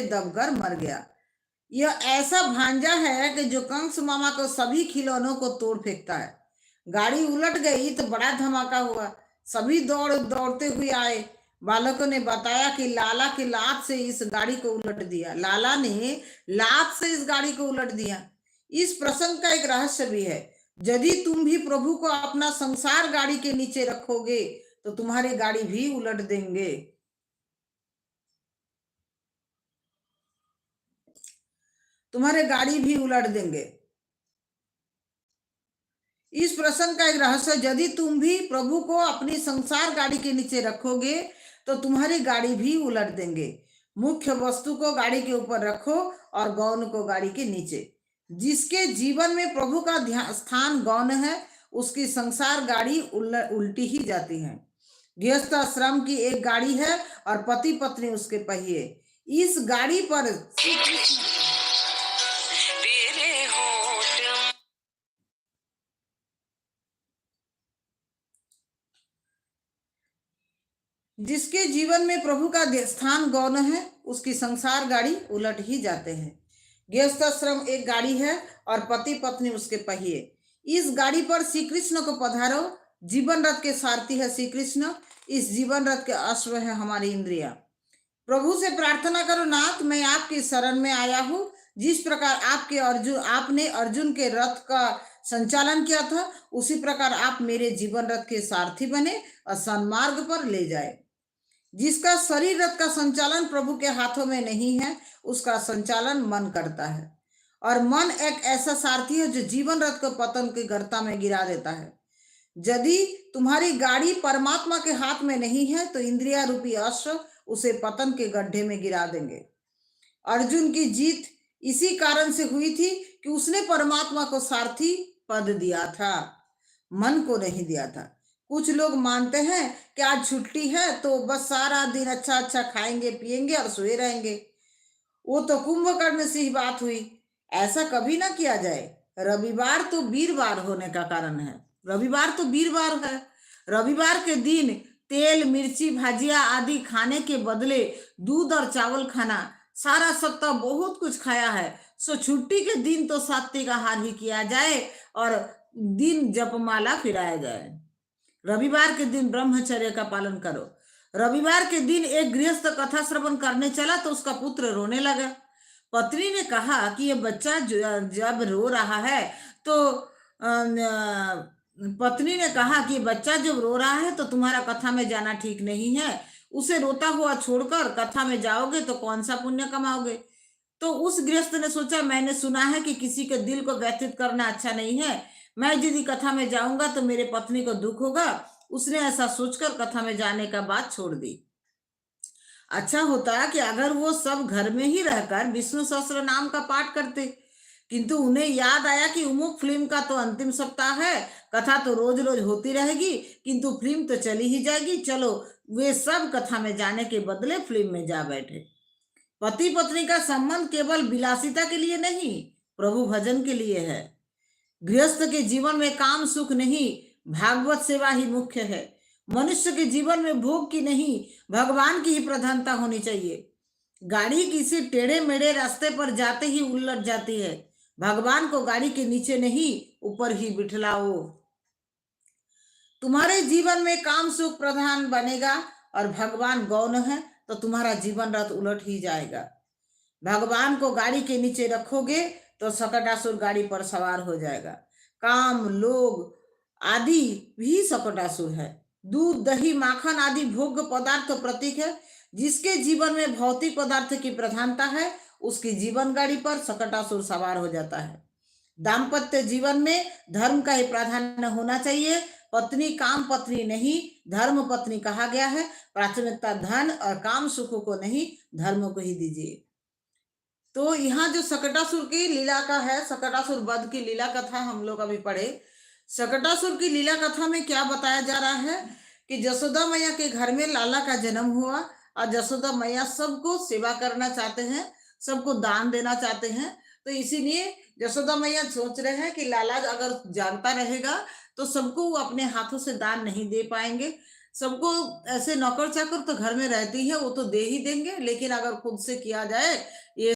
दबकर मर गया। यह ऐसा भांजा है कि जो कंस मामा को सभी खिलौनों को तोड़ फेंकता है। गाड़ी उलट गई तो बड़ा धमाका हुआ। सभी दौड़ते हुए आए। बालकों ने बताया कि लाला की लात से इस गाड़ी को उलट दिया। लाला ने लात से इस गाड़ी को उलट दिया। इस प्रसंग का एक रहस्य भी है। यदि तुम भी प्रभु को अपना संसार गाड़ी के नीचे रखोगे तो तुम्हारी गाड़ी भी उलट देंगे। तुम्हारे गाड़ी भी उलट देंगे। इस प्रसंग का एक रहस्य, यदि तुम भी प्रभु को अपनी संसार गाड़ी के नीचे रखोगे तो तुम्हारी गाड़ी भी उलट देंगे। मुख्य वस्तु को गाड़ी के ऊपर रखो और गौण को गाड़ी के नीचे। जिसके जीवन में प्रभु का स्थान गौण है उसकी संसार गाड़ी उल्टी ही जाती है। गृहस्थ आश्रम की एक गाड़ी है और पति पत्नी उसके पहिए। इस गाड़ी पर जिसके जीवन में प्रभु का स्थान गौण है उसकी संसार गाड़ी उलट ही जाते हैं। गृहस्थाश्रम एक गाड़ी है और पति पत्नी उसके पहिए। इस गाड़ी पर श्री कृष्ण को पधारो। जीवन रथ के सारथी है श्री कृष्ण। इस जीवन रथ के अश्व है हमारी इंद्रिया। प्रभु से प्रार्थना करो, नाथ मैं आपकी शरण में आया हूँ। जिस प्रकार आपने अर्जुन के रथ का संचालन किया था उसी प्रकार आप मेरे जीवन रथ के सारथी बने और सन्मार्ग पर ले जाए। जिसका शरीर रथ का संचालन प्रभु के हाथों में नहीं है उसका संचालन मन करता है और मन एक ऐसा सारथी है जो जीवन रथ को पतन के गर्ता में गिरा देता है। यदि तुम्हारी गाड़ी परमात्मा के हाथ में नहीं है तो इंद्रिया रूपी अश्व उसे पतन के गड्ढे में गिरा देंगे। अर्जुन की जीत इसी कारण से हुई थी कि उसने परमात्मा को सारथी पद दिया था, मन को नहीं दिया था। कुछ लोग मानते हैं कि आज छुट्टी है तो बस सारा दिन अच्छा अच्छा खाएंगे पिएंगे और सोए रहेंगे। वो तो कुंभकर्ण से ही बात हुई। ऐसा कभी ना किया जाए। रविवार तो वीरवार होने का कारण है। रविवार तो वीरवार है। रविवार के दिन तेल मिर्ची भाजिया आदि खाने के बदले दूध और चावल खाना, सारा सप्ताह बहुत कुछ खाया है। सो छुट्टी के दिन तो सात्विक आहार ही किया जाए और दिन जपमाला फिराया जाए। रविवार के दिन ब्रह्मचर्य का पालन करो। रविवार के दिन एक गृहस्थ कथा श्रवण करने चला तो उसका पुत्र रोने लगा। पत्नी ने कहा कि ये बच्चा जब रो रहा है तो पत्नी ने कहा कि बच्चा जब रो रहा है तो तुम्हारा कथा में जाना ठीक नहीं है। उसे रोता हुआ छोड़कर कथा में जाओगे तो कौन सा पुण्य कमाओगे। तो उस गृहस्थ ने सोचा, मैंने सुना है कि किसी के दिल को व्यथित करना अच्छा नहीं है। मैं यदि कथा में जाऊंगा तो मेरे पत्नी को दुख होगा। उसने ऐसा सोचकर कथा में जाने का बात छोड़ दी। अच्छा होता कि अगर वो सब घर में ही रहकर विष्णु सहस्त्र नाम का पाठ करते, किंतु उन्हें याद आया कि उमुक फिल्म का तो अंतिम सप्ताह है, कथा तो रोज रोज होती रहेगी किंतु फिल्म तो चली ही जाएगी। चलो, वे सब कथा में जाने के बदले फिल्म में जा बैठे। पति पत्नी का संबंध केवल विलासिता के लिए नहीं, प्रभु भजन के लिए है। गृहस्थ के जीवन में काम सुख नहीं, भागवत सेवा ही मुख्य है। मनुष्य के जीवन में भोग की नहीं, भगवान की ही प्रधानता होनी चाहिए। गाड़ी किसी टेढ़े मेढ़े रास्ते पर जाते ही उलट जाती है। भगवान को गाड़ी के नीचे नहीं ऊपर ही बिठलाओ। तुम्हारे जीवन में काम सुख प्रधान बनेगा और भगवान गौण है तो तुम्हारा जीवन रथ उलट ही जाएगा। भगवान को गाड़ी के नीचे रखोगे तो सकटासुर गाड़ी पर सवार हो जाएगा। काम लोग आदि भी सकटासुर है। दूध दही माखन आदि भोग्य पदार्थ प्रतीक है। जिसके जीवन में भौतिक पदार्थ की प्रधानता है उसकी जीवन गाड़ी पर सकटासुर सवार हो जाता है। दाम्पत्य जीवन में धर्म का ही प्राधान्य होना चाहिए। पत्नी काम पत्नी नहीं, धर्म पत्नी कहा गया है। प्राथमिकता धन और काम सुखों को नहीं, धर्म को ही दीजिए। तो यहाँ जो सकटासुर की लीला का है, सकटासुर वध की लीला कथा हम लोग अभी पढ़े। सकटासुर की लीला कथा में क्या बताया जा रहा है कि जसोदा मैया के घर में लाला का जन्म हुआ और जसोदा मैया सबको सेवा करना चाहते हैं, सबको दान देना चाहते हैं। तो इसीलिए जसोदा मैया सोच रहे हैं कि लाला अगर जानता रहेगा तो सबको वो अपने हाथों से दान नहीं दे पाएंगे। सबको ऐसे नौकर चाकर तो घर में रहते ही है, वो तो दे ही देंगे, लेकिन अगर खुद से किया जाए